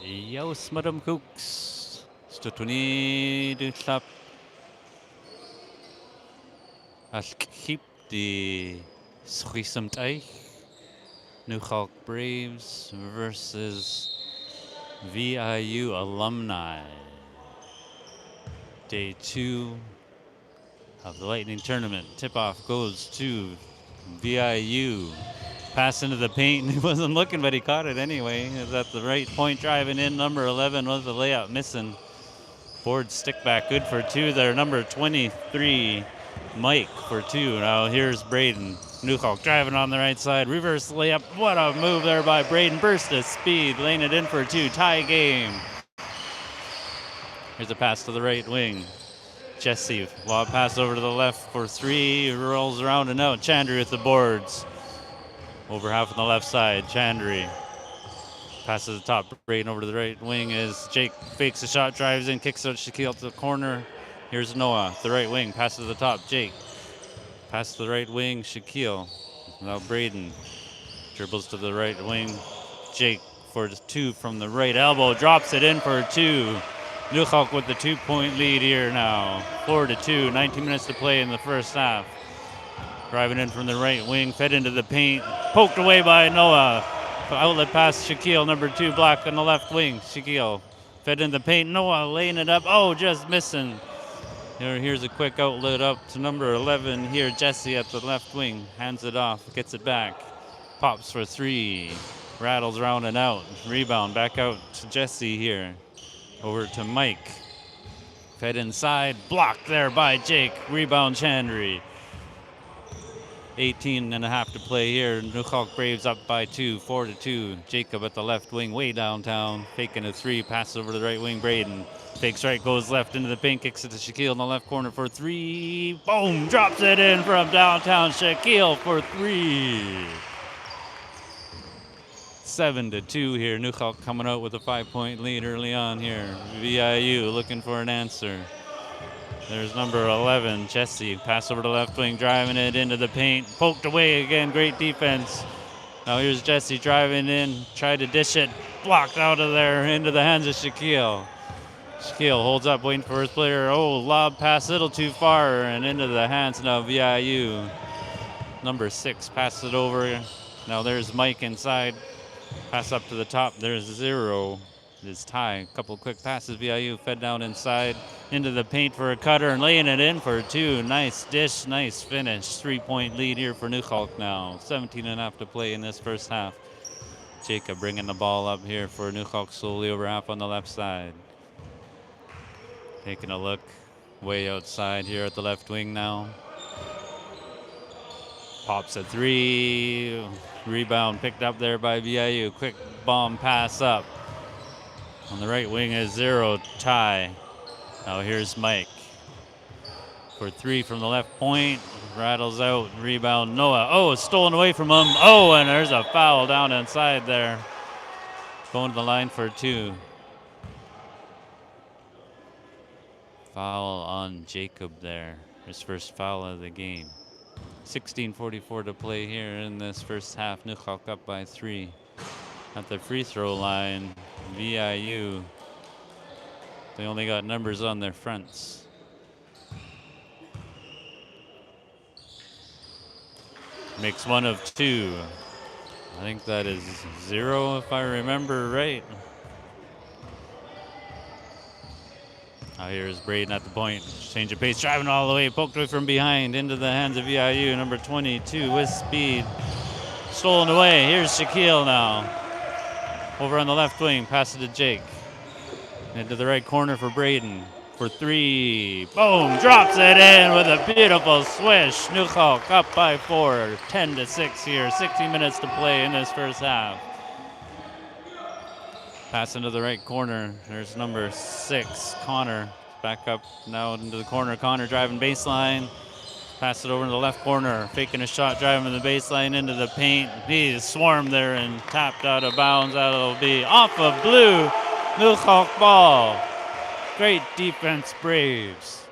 Jaus Madam Cooks. Stutuni du klap. Alkip the Schriesem Teich. Nuxalk Braves versus VIU Alumni. Day 2 of the Lightning Tournament. Tip-off goes to VIU. Pass into the paint. He wasn't looking, but he caught it anyway. It was at the right point, driving in. Number 11 was the layup missing. Board stick back, good for 2 there. Number 23, Mike for 2. Now here's Braden. Nuxalk driving on the right side. Reverse layup. What a move there by Braden. Burst of speed, laying it in for 2. Tie game. Here's a pass to the right wing. Jesse, lob pass over to the left for 3. Rolls around and out. Chandry with the boards. Over half on the left side. Chandry. Passes the top. Braden over to the right wing as Jake fakes a shot, drives in, kicks out Shaquille to the corner. Here's Noah, the right wing. Passes to the top. Jake. Pass to the right wing. Shaquille. Now Braden. Dribbles to the right wing. Jake for 2 from the right elbow. Drops it in for 2. Nuxalk with the 2-point lead here now. 4-2. 19 minutes to play in the first half. Driving in from the right wing. Fed into the paint. Poked away by Noah. Outlet pass Shaquille, number 2, Black on the left wing. Shaquille fed in the paint. Noah laying it up. Oh, just missing. Here's a quick outlet up to number 11 here. Jesse at the left wing. Hands it off. Gets it back. Pops for 3. Rattles around and out. Rebound back out to Jesse here. Over to Mike. Fed inside. Blocked there by Jake. Rebound Chandry. 18 and a half to play here. Nuxalk Braves up by 2, 4-2. Jacob at the left wing, way downtown. Faking a 3, passes over to the right wing. Braden fakes right, goes left into the paint, kicks it to Shaquille in the left corner for 3. Boom! Drops it in from downtown. Shaquille for 3. 7-2 here. Nuxalk coming out with a 5-point lead early on here. VIU looking for an answer. There's number 11, Jesse. Pass over to left wing, driving it into the paint. Poked away again, great defense. Now here's Jesse driving in, tried to dish it. Blocked out of there into the hands of Shaquille. Shaquille holds up, waiting for his player. Oh, lob pass a little too far and into the hands now of VIU. Number 6 passes it over. Now there's Mike inside. Pass up to the top. There's 0. It's Ty. A couple quick passes. VIU fed down inside into the paint for a cutter and laying it in for 2. Nice dish, nice finish. 3-point lead here for Nuxalk now. 17 and a half to play in this first half. Jacob bringing the ball up here for Nuxalk slowly over half on the left side. Taking a look way outside here at the left wing now. Pops a 3. Rebound picked up there by VIU. Quick bomb pass up. On the right wing is 0, Ty. Now here's Mike. For 3 from the left point. Rattles out, rebound Noah. Oh, it's stolen away from him. Oh, and there's a foul down inside there. Going to the line for 2. Foul on Jacob there. His first foul of the game. 16:44 to play here in this first half. Nuxalk up by 3. At the free throw line, VIU, they only got numbers on their fronts. Makes 1 of 2. I think that is 0 if I remember right. Now here's Braden at the point. Change of pace, driving all the way, poked away from behind into the hands of VIU. Number 22 with speed. Stolen away. Here's Shaquille now. Over on the left wing, pass it to Jake. Into the right corner for Braden. For 3. Boom! Drops it in with a beautiful swish. Nuxalk up by 4. 10-6 here. 60 minutes to play in this first half. Pass into the right corner. There's number 6, Connor. Back up now into the corner. Connor driving baseline. Pass it over to the left corner. Faking a shot, driving the baseline into the paint. He swarmed there and tapped out of bounds. That'll be off of blue. Nuxalk ball. Great defense, Braves.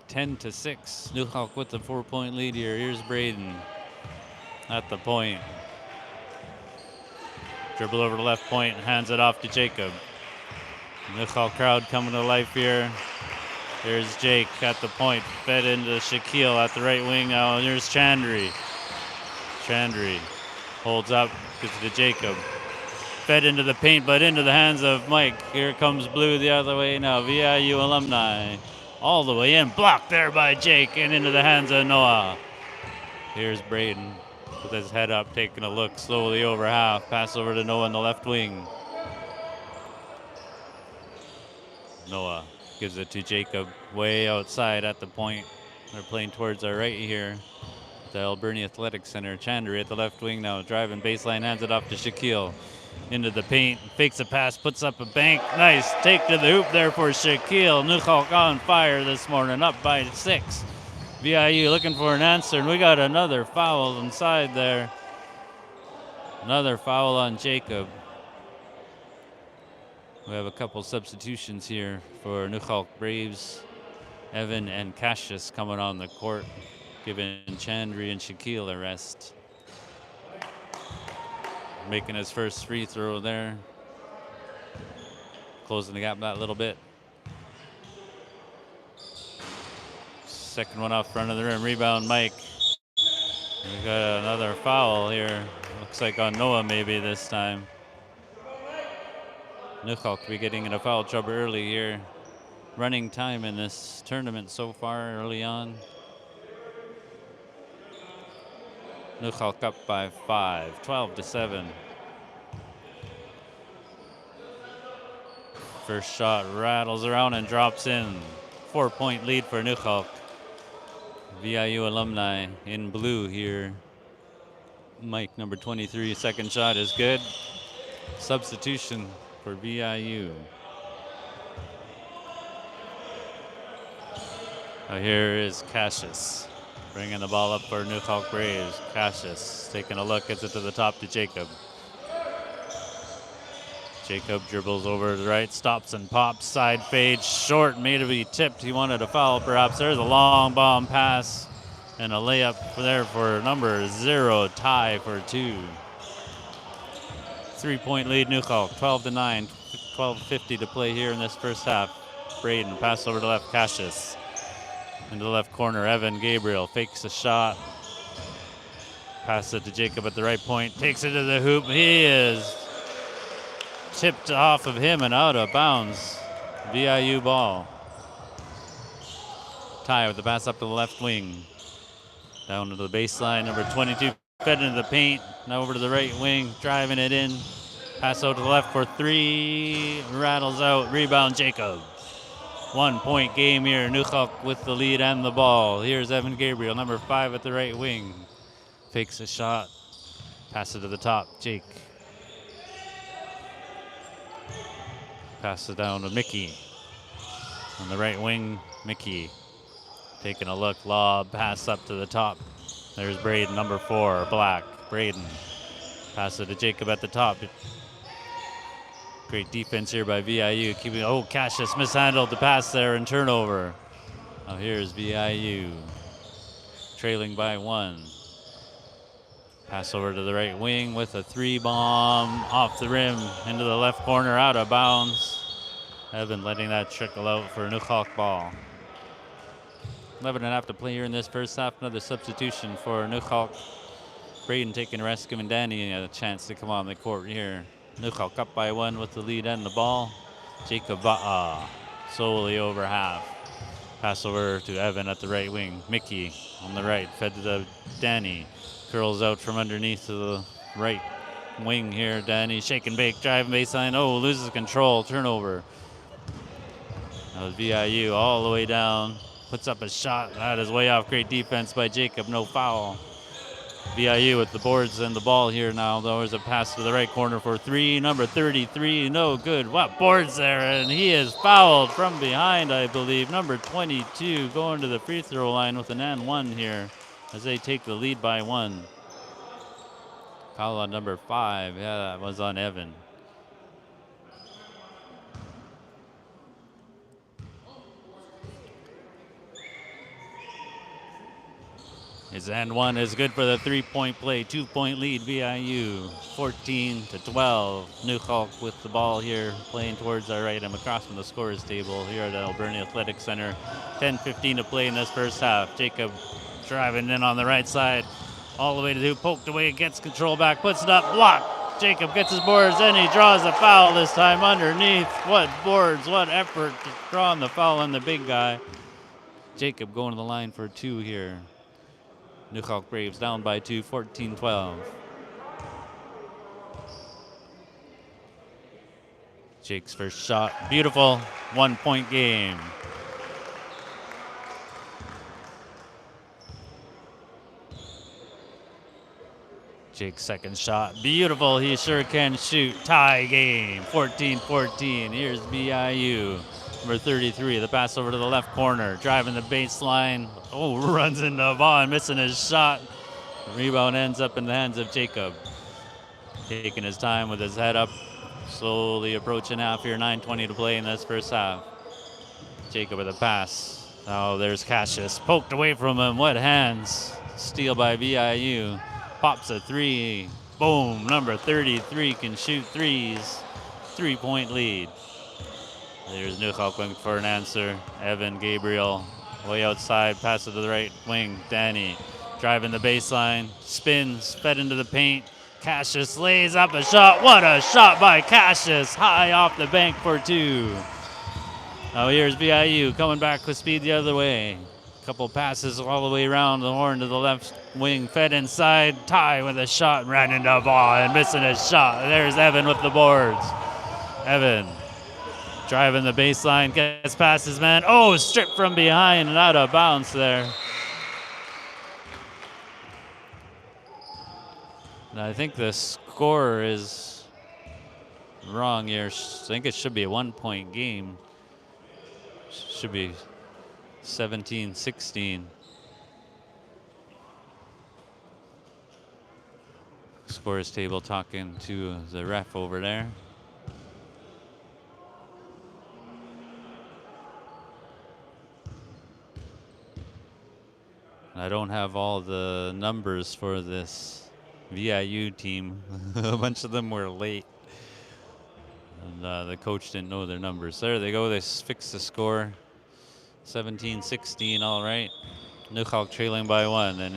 10-6. Nuxalk with the 4-point lead here. Here's Braden at the point. Dribble over the left point and hands it off to Jacob. Nuxalk crowd coming to life here. Here's Jake at the point, fed into Shaquille at the right wing now. Here's Chandri. Chandri holds up, gives it to Jacob. Fed into the paint, but into the hands of Mike. Here comes Blue the other way now. VIU Alumni all the way in. Blocked there by Jake and into the hands of Noah. Here's Braden with his head up, taking a look slowly over half. Pass over to Noah in the left wing. Noah gives it to Jacob way outside at the point. They're playing towards our right here. The Alberni Athletic Center. Chandri at the left wing now, driving baseline, hands it off to Shaquille. Into the paint, fakes a pass, puts up a bank. Nice take to the hoop there for Shaquille. Nuxalk on fire this morning, up by 6. VIU looking for an answer, and we got another foul inside there. Another foul on Jacob. We have a couple substitutions here for Nuxalk Braves. Evan and Cassius coming on the court, giving Chandri and Shaquille a rest. Making his first free throw there. Closing the gap that little bit. Second one off front of the rim. Rebound, Mike. We got another foul here. Looks like on Noah maybe this time. Nuxalk will be getting in a foul trouble early here. Running time in this tournament so far early on. Nuxalk up by 5, 12-7. First shot rattles around and drops in. 4-point lead for Nuxalk. VIU Alumni in blue here. Mike, number 23, second shot is good. Substitution for VIU. Here is Cassius, bringing the ball up for Nuxalk Braves. Cassius taking a look, gets it to the top to Jacob. Jacob dribbles over to the right, stops and pops, side fade, short, made to be tipped. He wanted a foul perhaps. There's a long bomb pass and a layup there for number 0, tie for 2. 3-point lead Nuxalk, 12-9, 12:50 to play here in this first half. Braden, pass over to left, Cassius. Into the left corner, Evan Gabriel fakes a shot. Pass it to Jacob at the right point, takes it to the hoop. He is tipped off of him and out of bounds. VIU ball. Ty with the pass up to the left wing. Down to the baseline, number 22 fed into the paint. Now over to the right wing, driving it in. Pass out to the left for 3. Rattles out, rebound Jacob. 1-point game here. Nuxalk with the lead and the ball. Here's Evan Gabriel, number 5 at the right wing. Fakes a shot. Pass it to the top, Jake. Pass it down to Mickey. On the right wing, Mickey. Taking a look, lob, pass up to the top. There's Braden, number 4, Black. Braden. Pass it to Jacob at the top. Great defense here by VIU. Keeping, Cassius mishandled the pass there and turnover. Now here's VIU. Trailing by 1. Pass over to the right wing with a 3-bomb off the rim into the left corner, out of bounds. Evan letting that trickle out for Nuxalk ball. 11.5 to play here in this first half. Another substitution for Nuxalk. Braden taking a rest, giving Danny a chance to come on the court here. Nuxalk up by 1 with the lead and the ball. Jacob solely over half. Pass over to Evan at the right wing. Mickey on the right, fed to Danny. Curls out from underneath to the right wing here. Danny shake and bake, driving baseline. Loses control, turnover. That was VIU all the way down. Puts up a shot. That is way off. Great defense by Jacob. No foul. VIU with the boards and the ball here now. There's a pass to the right corner for 3. Number 33, no good. What boards there? And he is fouled from behind, I believe. Number 22 going to the free throw line with an and 1 here as they take the lead by 1. Foul on number 5. Yeah, that was on Evan. His and one is good for the 3-point play. 2-point lead, VIU, 14-12. Nuxalk with the ball here, playing towards our right. I'm across from the scorers table here at Alberni Athletic Center. 10:15 to play in this first half. Jacob driving in on the right side, all the way to two, poked away, gets control back, puts it up, blocked. Jacob gets his boards, and he draws a foul this time underneath. What boards, what effort to draw on the foul on the big guy. Jacob going to the line for two here. Nuxalk Braves down by two, 14-12. Jake's first shot, beautiful, 1-point game. Jake's second shot, beautiful, he sure can shoot. Tie game, 14-14. Here's VIU. Number 33, the pass over to the left corner, driving the baseline. Oh, runs into the ball and missing his shot. The rebound ends up in the hands of Jacob. Taking his time with his head up, slowly approaching half here, 9:20 to play in this first half. Jacob with a pass. Oh, there's Cassius, poked away from him, what hands. Steal by VIU, pops a three. Boom, number 33 can shoot threes. 3-point lead. There's Nuxalk looking for an answer. Evan Gabriel way outside, pass it to the right wing. Danny driving the baseline, spins, fed into the paint. Cassius lays up a shot. What a shot by Cassius, high off the bank for two. Now here's VIU coming back with speed the other way. Couple passes all the way around the horn to the left wing, fed inside. Ty with a shot, ran into a ball and missing his shot. There's Evan with the boards. Evan driving the baseline, gets past his man. Oh, stripped from behind and out of bounds there. And I think the score is wrong here. I think it should be a 1-point game. Should be 17-16. Scores table talking to the ref over there. I don't have all the numbers for this VIU team. A bunch of them were late. And the coach didn't know their numbers. There they go, they fixed the score. 17-16, all right. Nuxalk trailing by one. And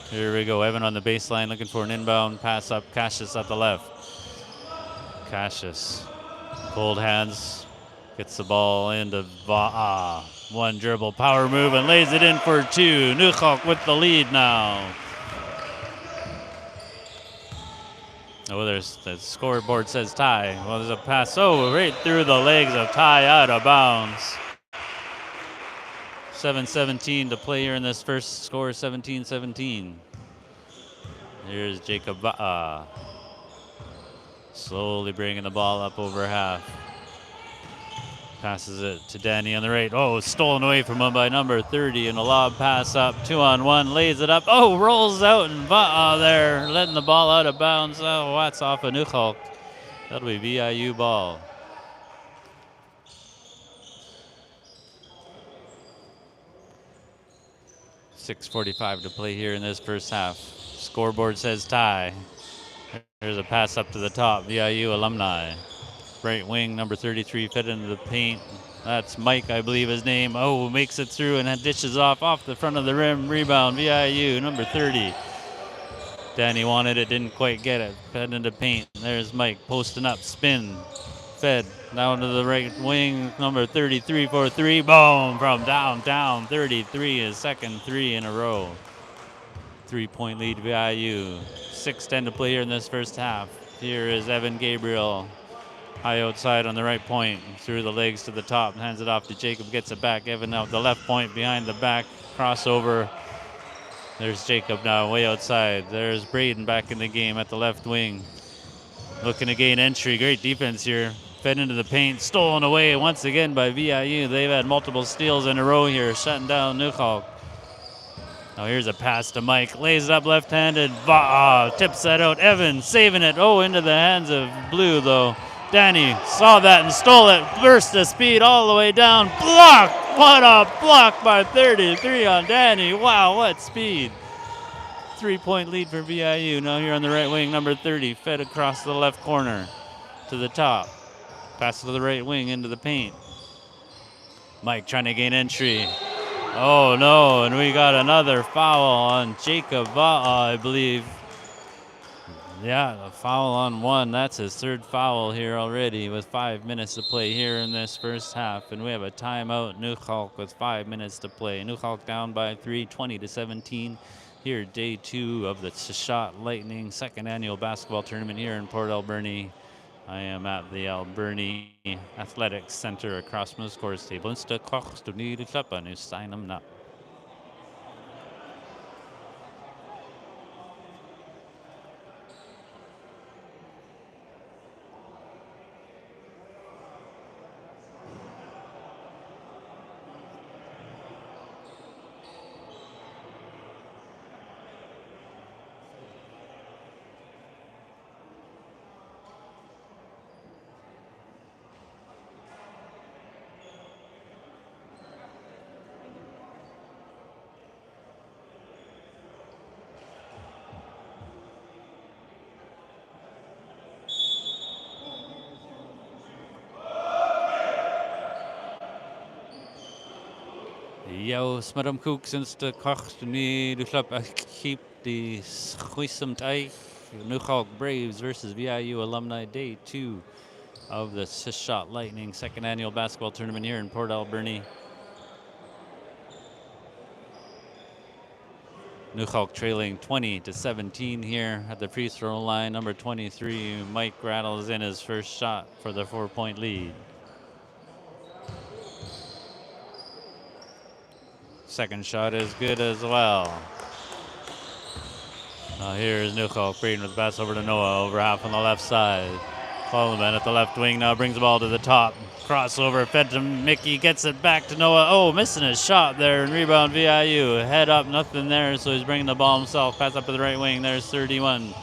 here we go, Evan on the baseline looking for an inbound pass up. Cassius at the left. Cassius, cold hands, gets the ball into Va'a. One dribble, power move, and lays it in for two. Nuxalk with the lead now. Oh, there's the scoreboard says tie. Well, there's a pass, right through the legs of Ty, out of bounds. 7:17 to play here in this first score, 17-17. Here's Jacob Va'a. Slowly bringing the ball up over half. Passes it to Danny on the right. Oh, stolen away from him by number 30, and a lob pass up, 2-on-1, lays it up. Oh, rolls out, and Va'a there, letting the ball out of bounds. Oh, that's off of Nuxalk. That'll be VIU ball. .6:45 to play here in this first half. Scoreboard says tie. There's a pass up to the top, VIU Alumni. Right wing, number 33, fed into the paint. That's Mike, I believe his name. Oh, makes it through and then dishes off the front of the rim. Rebound, VIU, number 30. Danny wanted it, didn't quite get it. Fed into paint. There's Mike posting up, spin. Fed down to the right wing, number 33 for three. Boom, from downtown. 33, his second three in a row. 3-point lead, VIU. 6:10 to play here in this first half. Here is Evan Gabriel. High outside on the right point, through the legs to the top, hands it off to Jacob, gets it back. Evan out the left point, behind the back, crossover. There's Jacob now, way outside. There's Braden back in the game at the left wing. Looking to gain entry, great defense here. Fed into the paint, stolen away once again by VIU. They've had multiple steals in a row here, shutting down Nuxalk. Now here's a pass to Mike, lays it up left-handed. Tips that out, Evan saving it. Oh, into the hands of Blue though. Danny saw that and stole it. Burst of speed all the way down. Block! What a block by 33 on Danny. Wow, what speed. 3-point lead for VIU. Now here on the right wing, number 30, fed across the left corner to the top. Pass to the right wing into the paint. Mike trying to gain entry. Oh no, and we got another foul on Jacob Va'a, I believe. Yeah, a foul on one. That's his third foul here already with 5 minutes to play here in this first half. And we have a timeout, Nuxalk, with 5 minutes to play. Nuxalk down by 3, 20-17. Here, day 2 of the Shot Lightning second annual basketball tournament here in Port Alberni. I am at the Alberni Athletics Center across from the scores table. Insta kochst du nie die Klappe, nu sign 'em up. Jouw smidamkoek sinds de kracht nu de club keep the schuisemt ei. Nuxalk Braves versus VIU Alumni, day 2 of the Shot Lightning second annual basketball tournament here in Port Alberni. Nuxalk trailing 20-17 here at the free throw line. Number 23, Mike rattles in his first shot for the 4-point lead. Second shot is good as well. Now here's Nuxalk. Braden with the pass over to Noah, over half on the left side. Coleman at the left wing now brings the ball to the top. Crossover, fed to Mickey, gets it back to Noah. Oh, missing his shot there, and rebound VIU. Head up, nothing there, so he's bringing the ball himself. Pass up to the right wing, there's 31.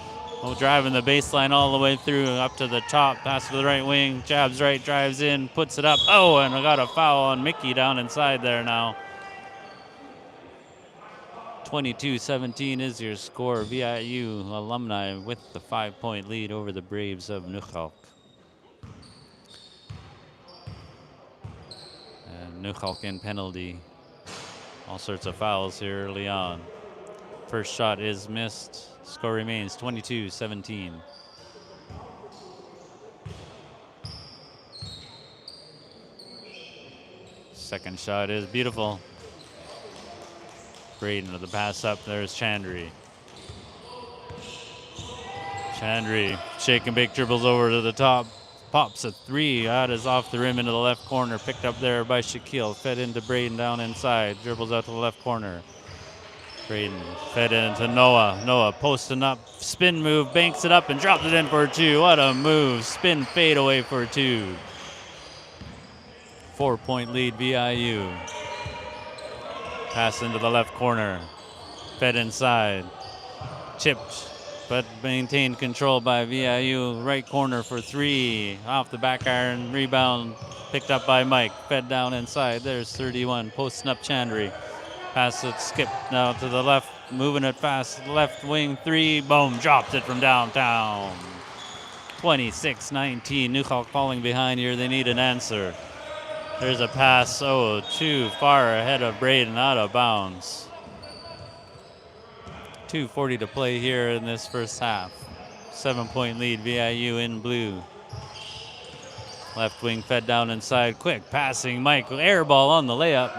Oh, driving the baseline all the way through, up to the top. Pass to the right wing, jabs right, drives in, puts it up. Oh, and I got a foul on Mickey down inside there now. 22-17 is your score. VIU Alumni with the 5-point lead over the Braves of Nuxalk. And Nuxalk in penalty. All sorts of fouls here early on. First shot is missed. Score remains 22-17. Second shot is beautiful. Braden with the pass up. There's Chandry. Chandry shake and bake, dribbles over to the top. Pops a 3. That is off the rim into the left corner. Picked up there by Shaquille. Fed into Braden down inside. Dribbles out to the left corner. Braden fed into Noah. Noah posting up. Spin move. Banks it up and drops it in for 2. What a move. Spin fade away for 2. 4-point lead VIU. Pass into the left corner. Fed inside. Chipped, but maintained control by VIU. Right corner for 3. Off the back iron. Rebound picked up by Mike. Fed down inside. There's 31. Posting up Chandry. Pass it skipped now to the left. Moving it fast. Left wing 3. Boom. Dropped it from downtown. 26-19. Nuxalk falling behind here. They need an answer. There's a pass, too far ahead of Braden, out of bounds. 2:40 to play here in this first half. 7-point lead, VIU in blue. Left wing fed down inside, quick passing, Mike, air ball on the layup.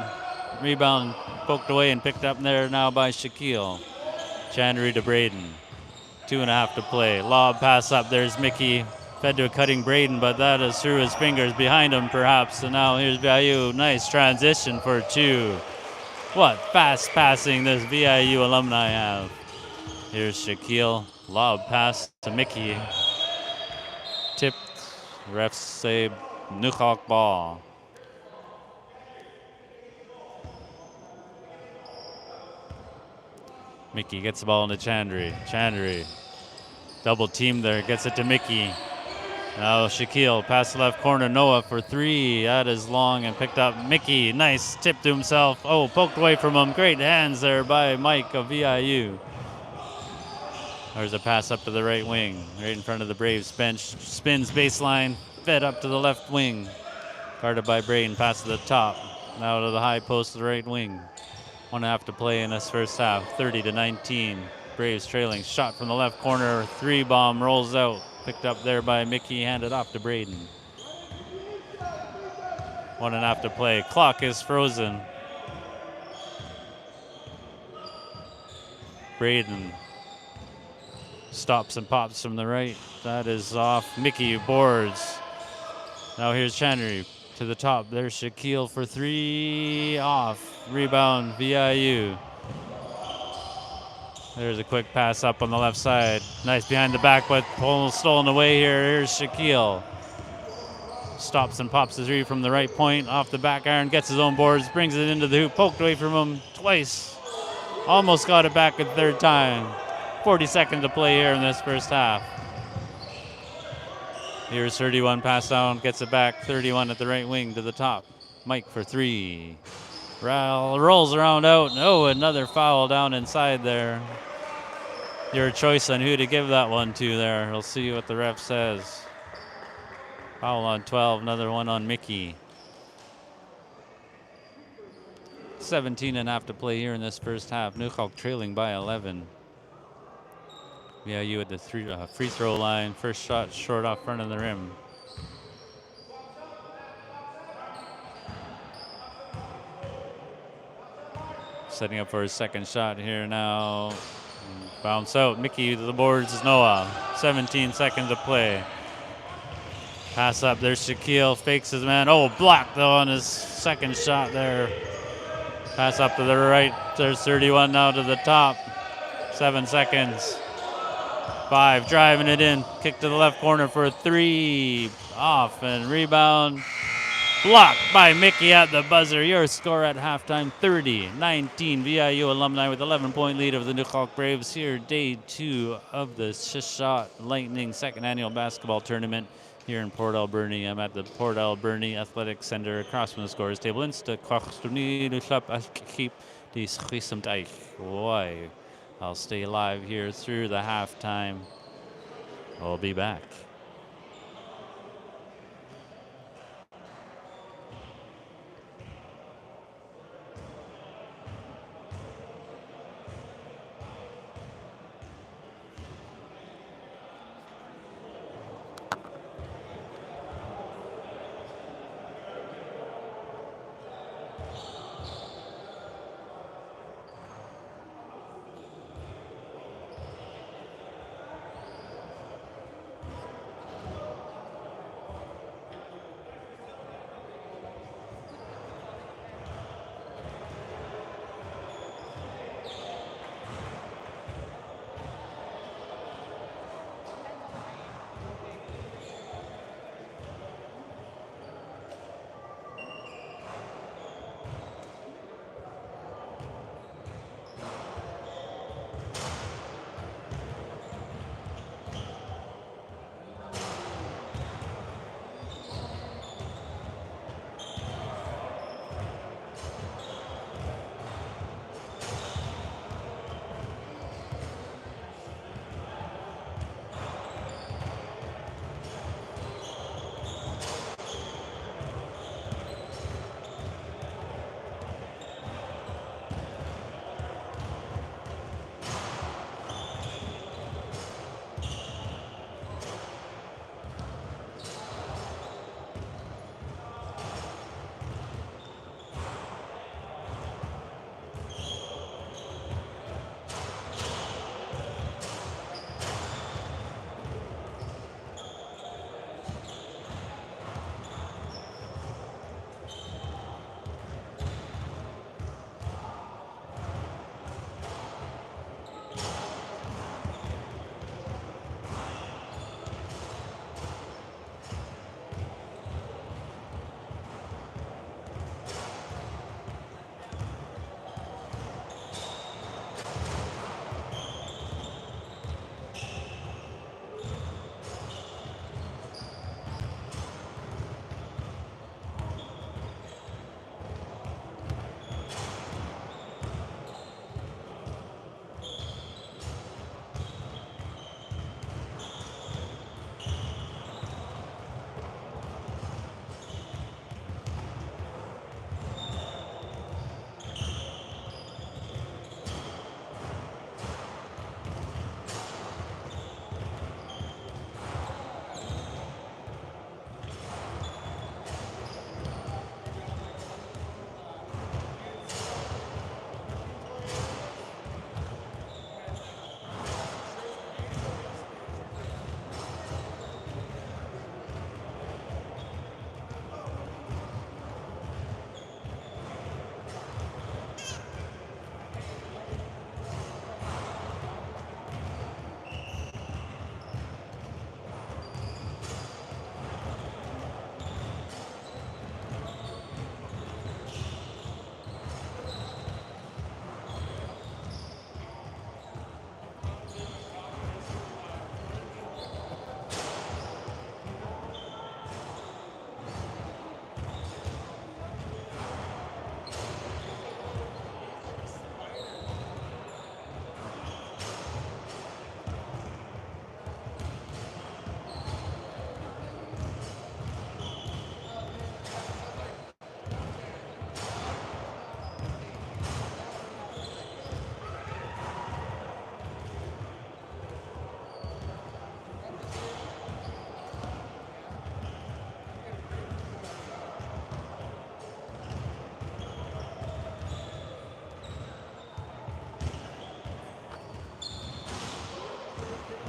Rebound poked away and picked up there now by Shaquille. Chandry to Braden. 2.5 to play. Lob pass up, there's Mickey. Fed to a cutting Braden, but that is through his fingers behind him perhaps. And now here's VIU. Nice transition for 2. What fast passing does VIU Alumni have? Here's Shaquille. Lob pass to Mickey. Tipped. Refs say Nuxalk ball. Mickey gets the ball into Chandry. Chandry. Double team there. Gets it to Mickey. Now Shaquille, pass the left corner, Noah for 3. That is long and picked up. Mickey, nice tip to himself. Oh, poked away from him. Great hands there by Mike of VIU. There's a pass up to the right wing, right in front of the Braves bench. Spins baseline, fed up to the left wing. Guarded by Braden, pass to the top. Now to the high post to the right wing. 1.5 to play in this first half, 30-19. Braves trailing, shot from the left corner, 3-bomb rolls out. Picked up there by Mickey, handed off to Braden. 1.5 to play, clock is frozen. Braden stops and pops from the right. That is off. Mickey boards. Now here's Chandry to the top. There's Shaquille for 3. Off. Rebound, VIU. There's a quick pass up on the left side. Nice behind the back, but stolen away here. Here's Shaquille. Stops and pops the 3 from the right point. Off the back iron, gets his own boards, brings it into the hoop. Poked away from him twice. Almost got it back a third time. 40 seconds to play here in this first half. Here's 31, pass down, gets it back. 31 at the right wing to the top. Mike for 3. Rolls around out. Oh, another foul down inside there. Your choice on who to give that one to there. We'll see what the ref says. Foul on 12, another one on Mickey. 17.5 to play here in this first half. Nuxalk trailing by 11. VIU at the free throw line. First shot short off front of the rim. Setting up for his second shot here now. Bounce out. Mickey to the boards is Noah. 17 seconds to play. Pass up. There's Shaquille. Fakes his man. Oh, blocked though on his second shot there. Pass up to the right. There's 31 now to the top. 7 seconds. 5. Driving it in. Kick to the left corner for 3. Off and rebound. Blocked by Mickey at the buzzer. Your score at halftime, 30-19. VIU Alumni with 11-point lead over the Nuxalk Braves here, day 2 of the Shishot Lightning second annual basketball tournament here in Port Alberni. I'm at the Port Alberni Athletic Center across from the scorers table. I'll stay live here through the halftime. I'll be back.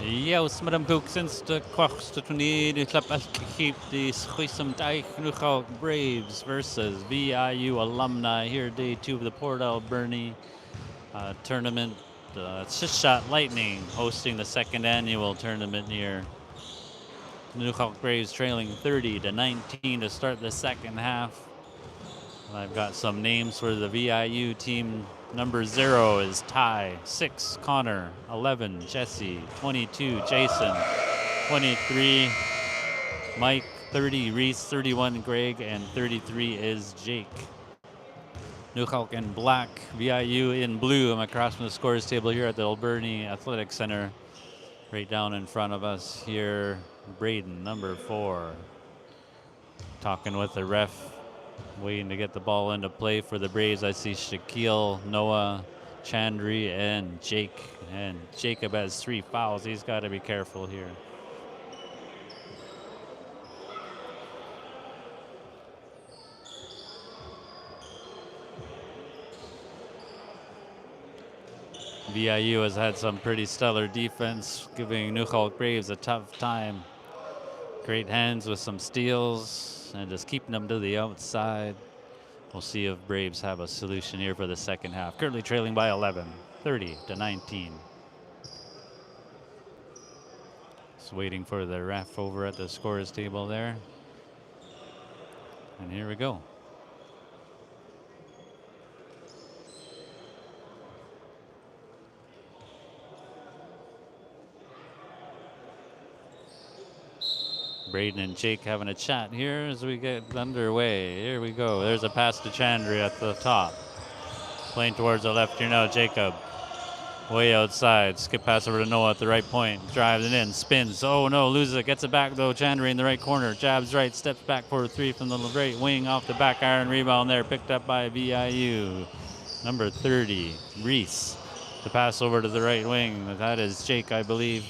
Juist met hem ook sinds de kortste toernooi. De club keep the Schuisum Dijk Nuxalk Braves versus VIU Alumni here, day 2 of the Port Alberni tournament. Shot Lightning hosting the second annual tournament here. Nuxalk Braves trailing 30-19 to start the second half. And I've got some names for the VIU team. Number 0 is Ty, 6 Connor, 11 Jesse, 22 Jason, 23 Mike, 30 Reese, 31 Greg, and 33 is Jake. Nuxalk in black, VIU in blue. I'm across from the scores table here at the Alberni Athletic Center. Right down in front of us here, Braden, number 4. Talking with the ref, waiting to get the ball into play for the Braves. I see Shaquille, Noah, Chandri, and Jake. And Jacob has 3 fouls. He's got to be careful here. VIU has had some pretty stellar defense, giving Nuxalk Braves a tough time. Great hands with some steals and just keeping them to the outside. We'll see if Braves have a solution here for the second half. Currently trailing by 11, 30-19. Just waiting for the ref over at the scorers table there. And here we go. Braden and Jake having a chat here as we get underway. Here we go. There's a pass to Chandri at the top. Playing towards the left here now, Jacob. Way outside. Skip pass over to Noah at the right point. Drives it in. Spins. Oh no, loses it. Gets it back though. Chandri in the right corner. Jabs right. Steps back for a 3 from the right wing. Off the back iron. Rebound there. Picked up by VIU. Number 30, Reese. The pass over to the right wing. That is Jake, I believe.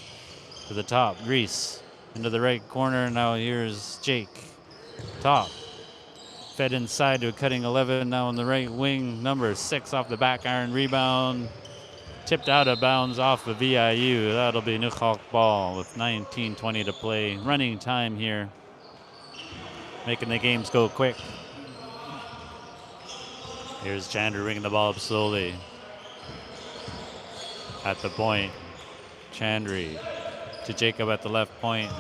To the top. Reese. Into the right corner. Now here's Jake. Top. Fed inside to a cutting 11. Now on the right wing. Number 6 off the back iron. Rebound. Tipped out of bounds off of VIU. That'll be Nuxalk ball with 19:20 to play. Running time here. Making the games go quick. Here's Chandra bringing the ball up slowly. At the point. Chandri to Jacob at the left point.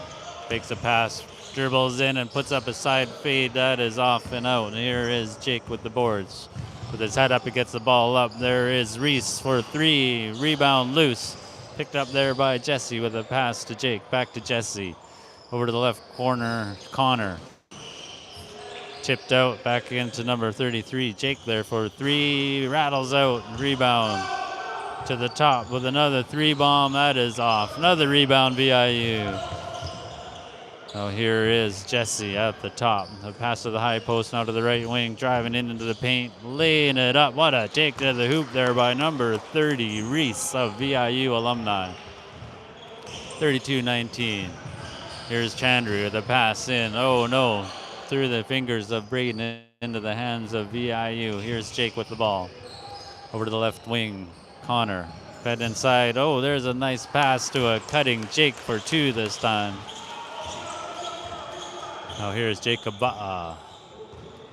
Fakes a pass. Dribbles in and puts up a side fade. That is off and out. And here is Jake with the boards. With his head up, he gets the ball up. There is Reese for 3. Rebound loose. Picked up there by Jesse with a pass to Jake. Back to Jesse. Over to the left corner, Connor. Tipped out back into number 33. Jake there for 3. Rattles out. Rebound to the top with another 3 bomb. That is off. Another rebound, VIU. Oh, here is Jesse at the top. The pass to the high post, now to the right wing, driving into the paint, laying it up. What a take to the hoop there by number 30, Reese of VIU Alumni. 32-19. Here's Chandru with the pass in. Oh, no. Through the fingers of Braden into the hands of VIU. Here's Jake with the ball. Over to the left wing, Connor. Fed inside. Oh, there's a nice pass to a cutting Jake for 2 this time. Now here's Jacob Ba'a.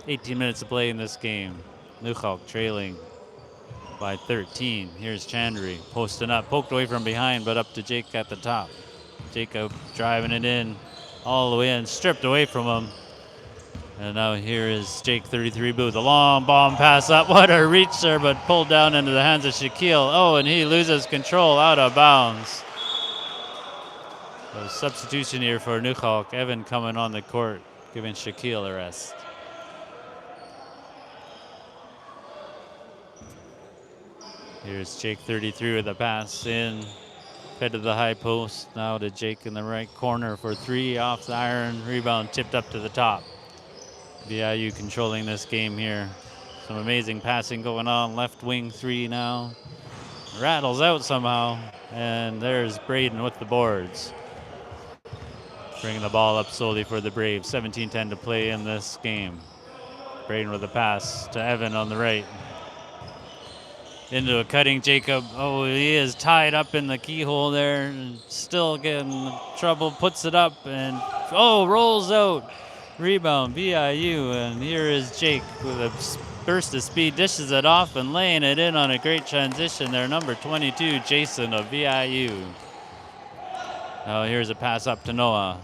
18 minutes to play in this game. Nuxalk trailing by 13. Here's Chandri posting up, poked away from behind, but up to Jake at the top. Jacob driving it in, all the way in, stripped away from him. And now here is Jake 33 Booth. A long bomb pass up. What a reach there, but pulled down into the hands of Shaquille. Oh, and he loses control out of bounds. A substitution here for Nuxalk. Evan coming on the court, giving Shaquille a rest. Here's Jake 33 with a pass in. Fed to the high post. Now to Jake in the right corner for 3 off the iron. Rebound tipped up to the top. VIU controlling this game here. Some amazing passing going on. Left wing 3 now. Rattles out somehow. And there's Braden with the boards. Bringing the ball up slowly for the Braves. 17-10 to play in this game. Braden with a pass to Evan on the right. Into a cutting Jacob. Oh, he is tied up in the keyhole there and still getting trouble. Puts it up and rolls out. Rebound VIU, and here is Jake with a burst of speed, dishes it off and laying it in on a great transition there. Number 22, Jason of VIU. Now here's a pass up to Noah.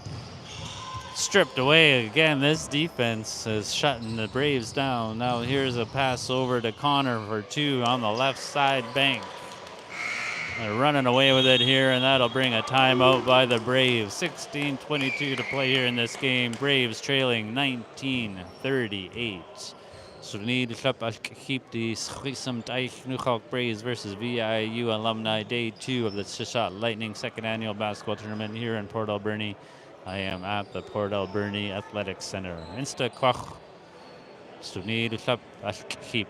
Stripped away again. This defense is shutting the Braves down. Now here's a pass over to Connor for two on the left side bank. They're running away with it here, and that'll bring a timeout by the Braves. 16:22 to play here in this game. Braves trailing 19-38. So we need to keep the Nuxalk Braves versus VIU Alumni Day 2 of the Shishot Lightning Second Annual Basketball Tournament here in Port Alberni. I am at the Port Alberni Athletic Center. Insta kwach. So we need to keep.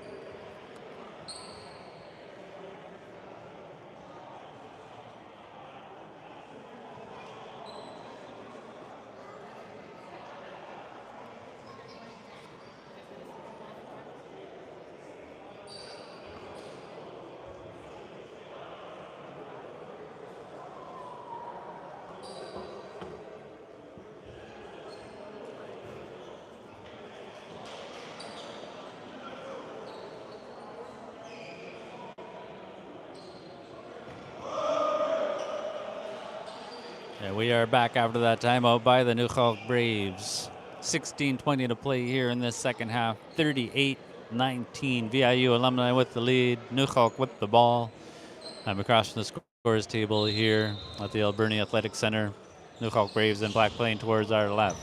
And we are back after that timeout by the Nuxalk Braves. 16:20 to play here in this second half. 38-19. VIU Alumni with the lead. Nuxalk with the ball. I'm across from the scores table here at the Alberni Athletic Center. Nuxalk Braves in black playing towards our left.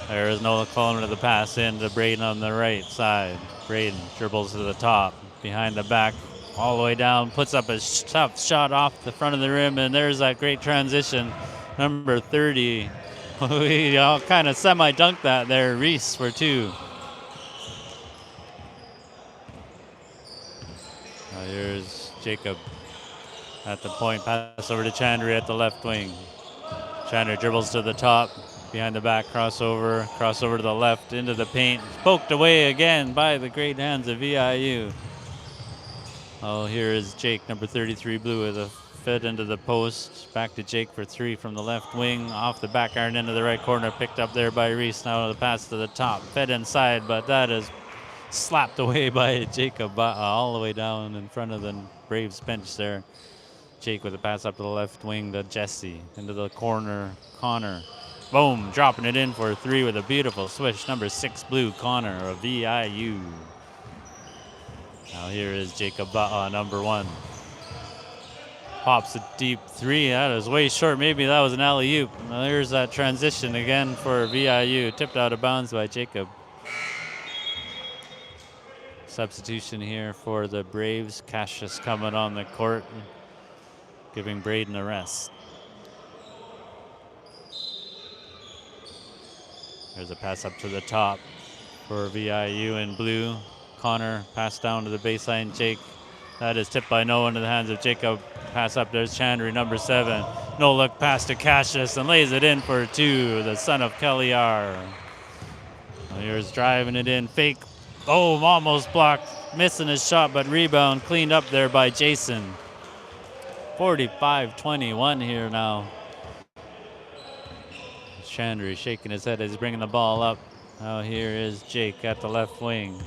There is Noah Coleman to the pass in to Braden on the right side. Braden dribbles to the top, behind the back, all the way down, puts up a tough shot off the front of the rim, and there's that great transition. Number 30, we all kind of semi-dunked that there. Reese for two. Here's Jacob at the point, pass over to Chandra at the left wing. Chandra dribbles to the top, behind the back, crossover to the left, into the paint. Poked away again by the great hands of VIU. Oh, here is Jake, number 33 blue, with a fed into the post. Back to Jake for three from the left wing. Off the back iron into the right corner, picked up there by Reese. Now the pass to the top, fed inside, but that is slapped away by Jacob all the way down in front of the Braves bench there. Jake with a pass up to the left wing to Jesse. Into the corner, Connor. Boom, dropping it in for three with a beautiful swish. Number 6 blue, Connor of VIU. Now here is Jacob number 1. Pops a deep three. That is way short. Maybe that was an alley-oop. Now there's that transition again for VIU. Tipped out of bounds by Jacob. Substitution here for the Braves. Cassius coming on the court, giving Braden a rest. There's a pass up to the top for VIU in blue. Connor, pass down to the baseline. Jake, that is tipped by Noah into the hands of Jacob. Pass up, there's Chandry, number 7. No look pass to Cassius and lays it in for two, the son of Kelly R. Here's driving it in, fake. Oh, almost blocked, missing his shot, but rebound cleaned up there by Jason. 45-21 here now. Chandry shaking his head as he's bringing the ball up. Now here is Jake at the left wing.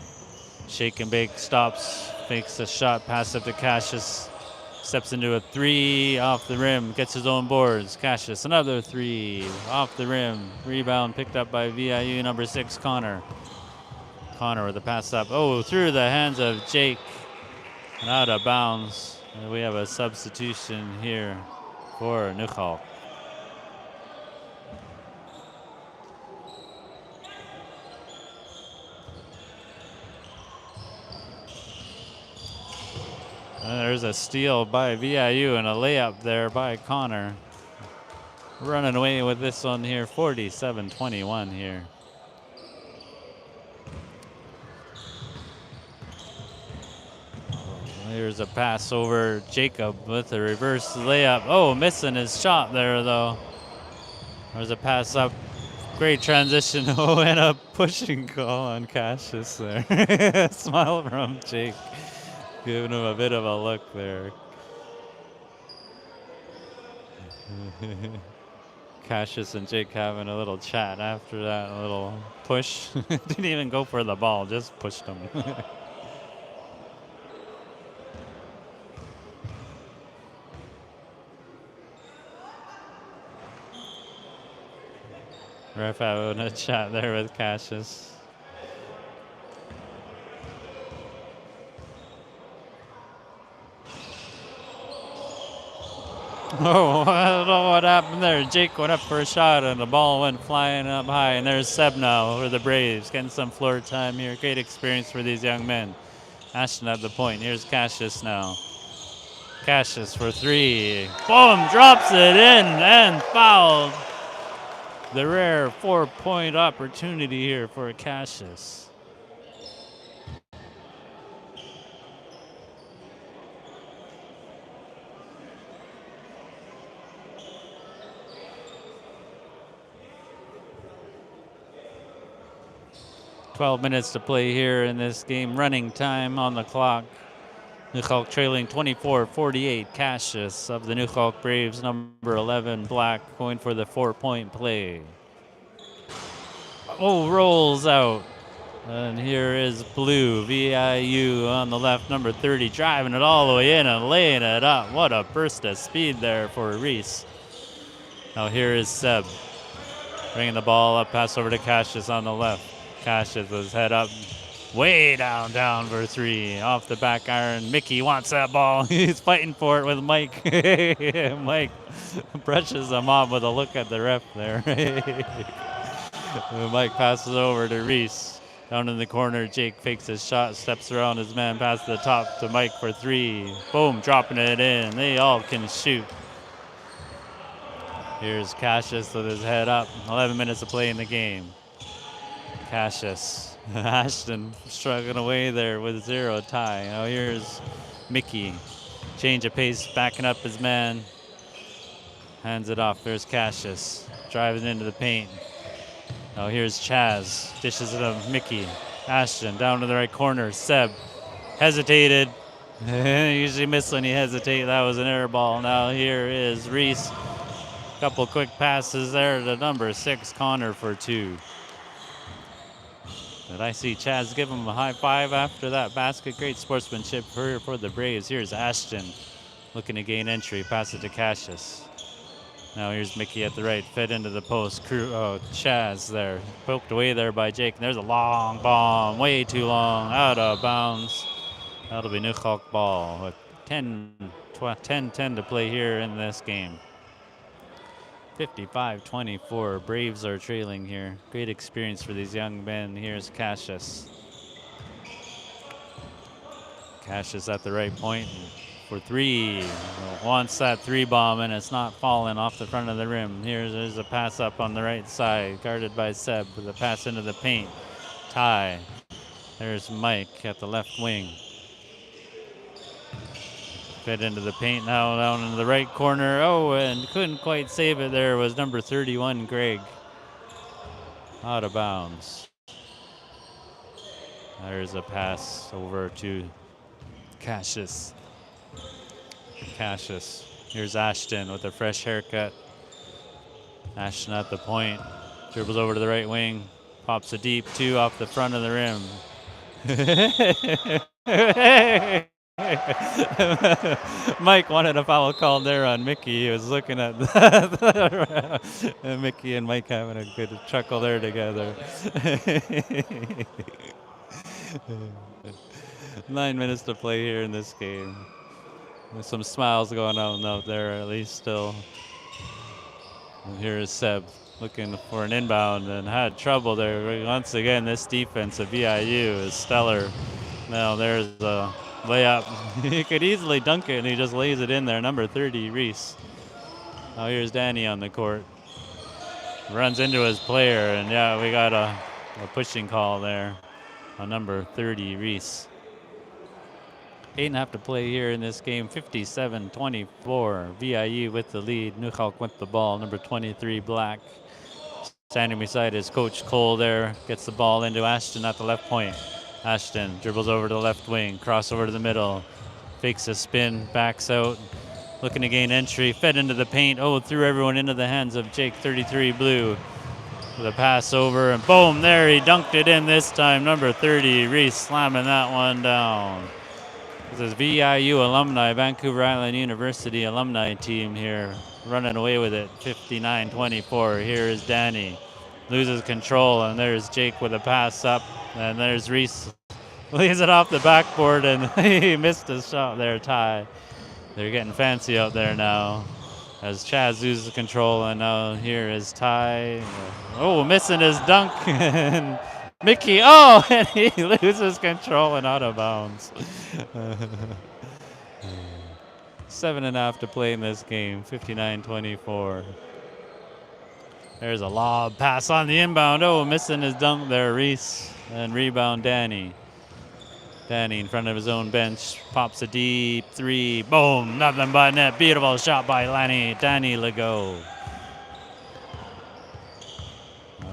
Shake and bake, stops, fakes a shot, pass up to Cassius. Steps into a three off the rim, gets his own boards. Cassius, another three off the rim. Rebound picked up by VIU, number 6, Connor. Connor with the pass up. Oh, through the hands of Jake and out of bounds. And we have a substitution here for Nuxalk. And there's a steal by VIU and a layup there by Connor. Running away with this one here, 47-21 here. Here's a pass over Jacob with a reverse layup. Oh, missing his shot there though. There's a pass up. Great transition. Oh, and a pushing call on Cassius there. Smile from Jake. Giving him a bit of a look there. Cassius and Jake having a little chat after that little push. Didn't even go for the ball, just pushed him. Ref having a chat there with Cassius. Oh, I don't know what happened there. Jake went up for a shot and the ball went flying up high. And there's Seb now for the Braves, getting some floor time here. Great experience for these young men. Ashton at the point. Here's Cassius now. Cassius for three. Boom, drops it in and fouled. The rare 4-point opportunity here for Cassius. "12 minutes to play here in this game. Running time on the clock. Nuxalk trailing 24-48. Cassius of the Nuxalk Braves, number 11, Black, going for the 4-point play. Oh, rolls out. And here is Blue, VIU on the left, number 30, driving it all the way in and laying it up. What a burst of speed there for Reese. Now here is Seb, bringing the ball up, pass over to Cassius on the left. Cassius with his head up, way down for three. Off the back iron. Mickey wants that ball. He's fighting for it with Mike. Mike brushes him off with a look at the ref there. Mike passes over to Reese. Down in the corner, Jake fakes his shot, steps around his man, past the top to Mike for three. Boom, dropping it in. They all can shoot. Here's Cassius with his head up. 11 minutes to play in the game. Cassius. Ashton struggling away there with 0 tie. Now here's Mickey. Change of pace, backing up his man. Hands it off. There's Cassius. Driving into the paint. Now here's Chaz. Dishes it to Mickey. Ashton down to the right corner. Seb hesitated. Usually miss when he hesitates. That was an air ball. Now here is Reese. Couple quick passes there to number 6, Connor for 2. Did I see Chaz give him a high five after that basket? Great sportsmanship for the Braves. Here's Ashton looking to gain entry. Pass it to Cassius. Now here's Mickey at the right, fed into the post. Chaz there, poked away there by Jake. And there's a long bomb, way too long, out of bounds. That'll be Nuxalk ball with 10-10 to play here in this game. 55-24, Braves are trailing here. Great experience for these young men. Here's Cassius. Cassius at the right point for three. Wants that three bomb, and it's not falling off the front of the rim. There's a pass up on the right side, guarded by Seb with a pass into the paint. Ty. There's Mike at the left wing. Fit into the paint now, down in the right corner. Oh, and couldn't quite save it there was number 31, Greg. Out of bounds. There's a pass over to Cassius. Here's Ashton with a fresh haircut. Ashton at the point. Dribbles over to the right wing. Pops a deep 2 off the front of the rim. Mike wanted a foul called there on Mickey. He was looking at that. Mickey and Mike having a good chuckle there together. 9 minutes to play here in this game. With some smiles going on out there, at least still. And here is Seb looking for an inbound and had trouble there. Once again, this defense of VIU is stellar. Now there's a layup. He could easily dunk it, and he just lays it in there. Number 30, Reese. Now here's Danny on the court. Runs into his player, and yeah, we got a pushing call there on number 30, Reese. 8.5 to play here in this game. 57-24. VIU with the lead. Nuxalk with the ball. Number 23, Black. Standing beside his coach Cole there. Gets the ball into Ashton at the left point. Ashton dribbles over to the left wing, crossover to the middle, fakes a spin, backs out, looking to gain entry, fed into the paint. Oh, threw everyone into the hands of Jake 33 Blue. With a pass over, and boom, there he dunked it in this time. Number 30, Reese slamming that one down. This is VIU Alumni, Vancouver Island University alumni team here, running away with it, 59-24. Here is Danny. Loses control, and there's Jake with a pass up, and there's Reese. Leaves it off the backboard, and he missed his shot there, Ty. They're getting fancy out there now as Chaz loses control, and now here is Ty. Oh, missing his dunk, and Mickey, oh, and he loses control and out of bounds. 7.5 to play in this game, 59-24. There's a lob pass on the inbound. Oh, missing his dunk there, Reese. And rebound, Danny. Danny in front of his own bench, pops a deep three. Boom, nothing but net. Beautiful shot by Danny Legault.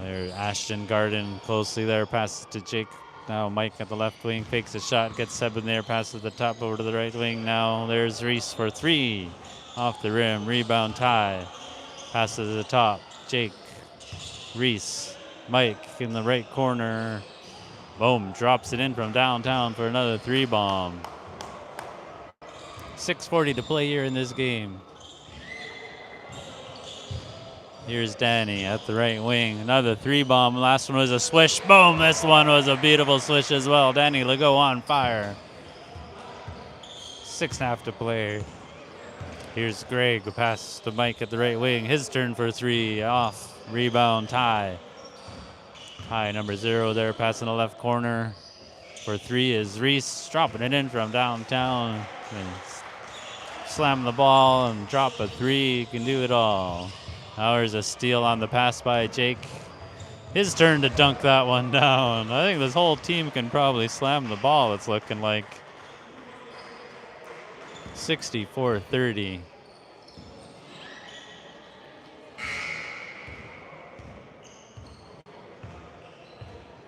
There's Ashton Garden closely there, passes to Jake. Now Mike at the left wing, fakes a shot, gets Seb in there, passes the top over to the right wing. Now there's Reese for three. Off the rim, rebound, Ty. Passes to the top, Jake, Reese, Mike in the right corner. Boom, drops it in from downtown for another three bomb. 6:40 to play here in this game. Here's Danny at the right wing. Another three bomb. Last one was a swish. Boom, this one was a beautiful swish as well. Danny Legault on fire. 6.5 to play. Here's Greg, pass to Mike at the right wing. His turn for three. Off. Rebound, Ty. Ty, number 0 there, passing the left corner. For three is Reese, dropping it in from downtown. And slam the ball and drop a three. He can do it all. Now there's a steal on the pass by Jake. His turn to dunk that one down. I think this whole team can probably slam the ball, it's looking like. 64-30.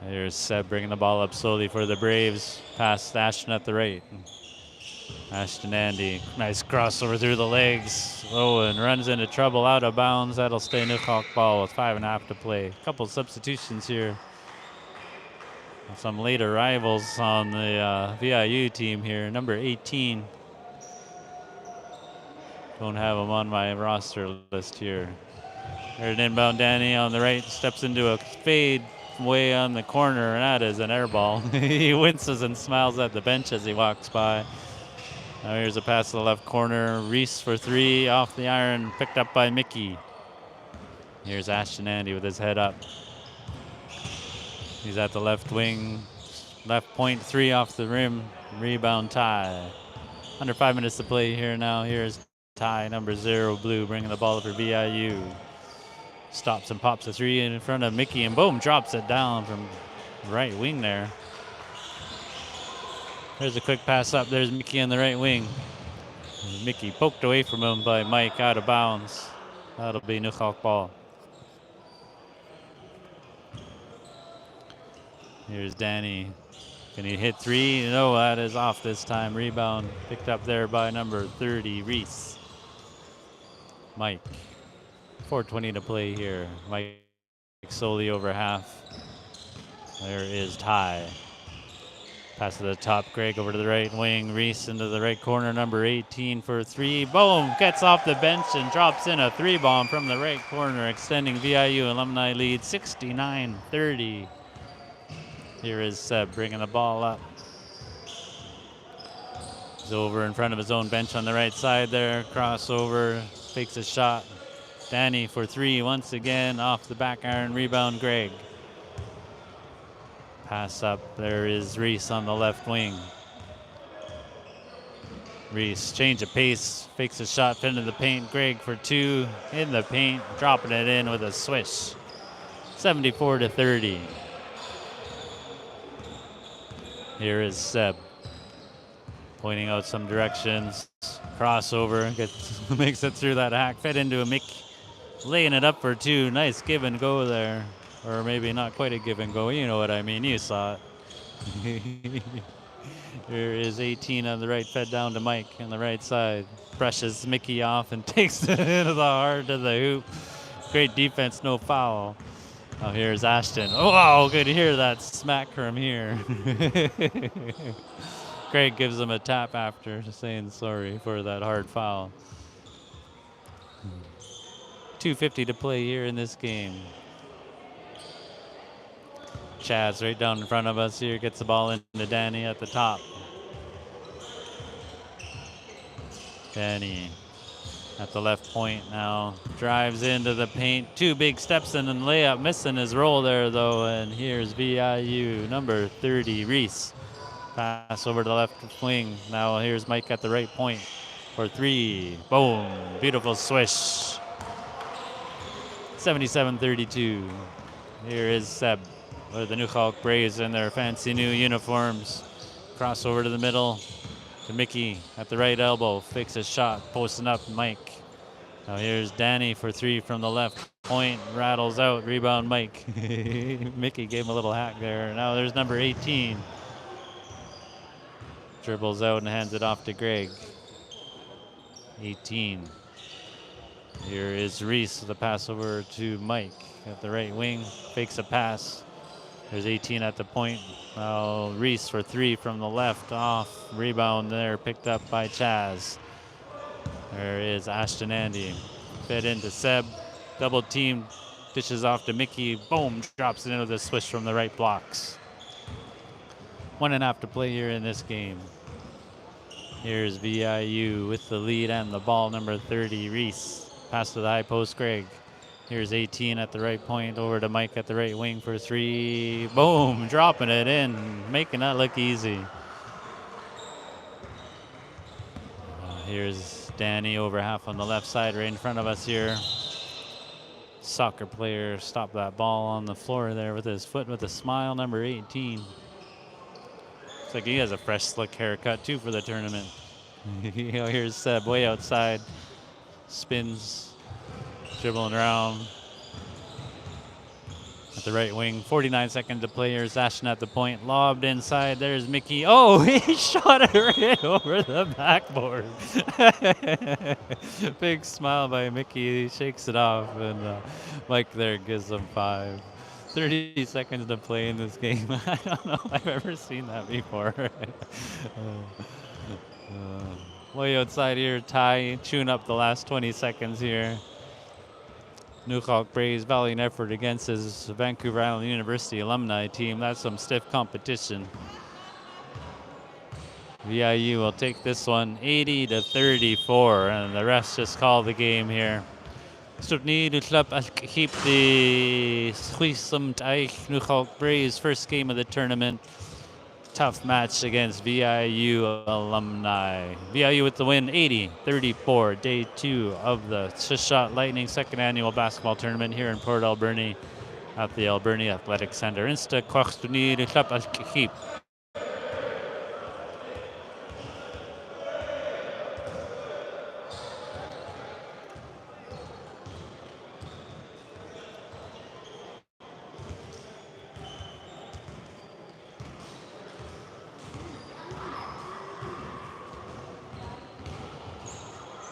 There's Seb bringing the ball up slowly for the Braves. Past Ashton at the right. Ashton Andy, nice crossover through the legs. Oh, and runs into trouble out of bounds. That'll stay Nuxalk ball with 5.5 to play. A couple substitutions here. Some late arrivals on the VIU team here. Number 18. Don't have him on my roster list here. There's an inbound, Danny on the right, steps into a fade way on the corner, and that is an air ball. He winces and smiles at the bench as he walks by. Now here's a pass to the left corner. Reese for three, off the iron, picked up by Mickey. Here's Ashton Andy with his head up. He's at the left wing, left point three off the rim, rebound Ty. Under 5 minutes to play here now. Here's Ty, number 0, Blue, bringing the ball up for VIU. Stops and pops a three in front of Mickey, and boom, drops it down from right wing there. There's a quick pass up. There's Mickey on the right wing. Mickey poked away from him by Mike, out of bounds. That'll be Nuxalk ball. Here's Danny. Can he hit three? No, that is off this time. Rebound picked up there by number 30, Reese. Mike. 4:20 to play here. Mike solely over half. There is Ty. Pass to the top. Greg over to the right wing. Reese into the right corner. Number 18 for three. Boom! Gets off the bench and drops in a three bomb from the right corner, extending VIU Alumni lead 69-30. Here is Seb bringing the ball up. He's over in front of his own bench on the right side there. Crossover. Fakes a shot. Danny for three once again, off the back iron, rebound Greg. Pass up, there is Reese on the left wing. Reese, change of pace, fakes a shot, fit into the paint. Greg for two, in the paint, dropping it in with a swish. 74-30. Here is Seb, pointing out some directions. Crossover, makes it through that hack, fed into a Mickey. Laying it up for two. Nice give and go there. Or maybe not quite a give and go. You know what I mean. You saw it. Here is 18 on the right, fed down to Mike on the right side. Brushes Mickey off and takes it into the heart of the hoop. Great defense, no foul. Oh, here's Ashton. Oh, wow, good to hear that smack from here. Craig gives him a tap after saying sorry for that hard foul. 2:50 to play here in this game. Chaz right down in front of us here, gets the ball into Danny at the top. Danny at the left point now, drives into the paint. 2 big steps in and layup, missing his roll there though. And here's VIU, number 30, Reese. Pass over to the left wing. Now here's Mike at the right point for 3. Boom, beautiful swish. 77-32. Here is Seb with the Nuxalk Braves in their fancy new uniforms. Cross over to the middle to Mickey at the right elbow. Fakes a shot, posting up Mike. Now here's Danny for 3 from the left point. Rattles out, rebound Mike. Mickey gave him a little hack there. Now there's number 18. Dribbles out and hands it off to Greg. 18. Here is Reese, the pass over to Mike at the right wing. Fakes a pass. There's 18 at the point. Now Reese for 3 from the left, off. Rebound there, picked up by Chaz. There is Ashton Andy. Fed into Seb. Double team, dishes off to Mickey. Boom, drops it into the swish from the right blocks. 1.5 to play here in this game. Here's VIU with the lead and the ball, number 30, Reese. Pass to the high post, Greg. Here's 18 at the right point, over to Mike at the right wing for 3. Boom, dropping it in, making that look easy. Here's Danny over half on the left side, right in front of us here. Soccer player stopped that ball on the floor there with his foot with a smile, number 18. Looks like he has a fresh, slick haircut, too, for the tournament. Here's Seb way outside. Spins, dribbling around at the right wing. 49 seconds to play. Here's Ashton at the point. Lobbed inside. There's Mickey. Oh, he shot it right over the backboard. Big smile by Mickey. He shakes it off, and Mike there gives him 5. 30 seconds to play in this game. I don't know if I've ever seen that before. Way outside here, Ty chewing up the last 20 seconds here. Nuxalk Braves valiant effort against his Vancouver Island University alumni team. That's some stiff competition. VIU will take this one 80-34, and the refs just call the game here. Keep the Nuxalk Braves first game of the tournament. Tough match against VIU alumni. VIU with the win, 80-34. Day 2 of the Shot Lightning second annual basketball tournament here in Port Alberni at the Alberni Athletic Center. Insta Kwachstuni Keep.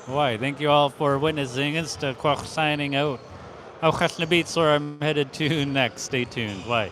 Why? Thank you all for witnessing. Insta Kwach signing out. I'm headed to next. Stay tuned. Why?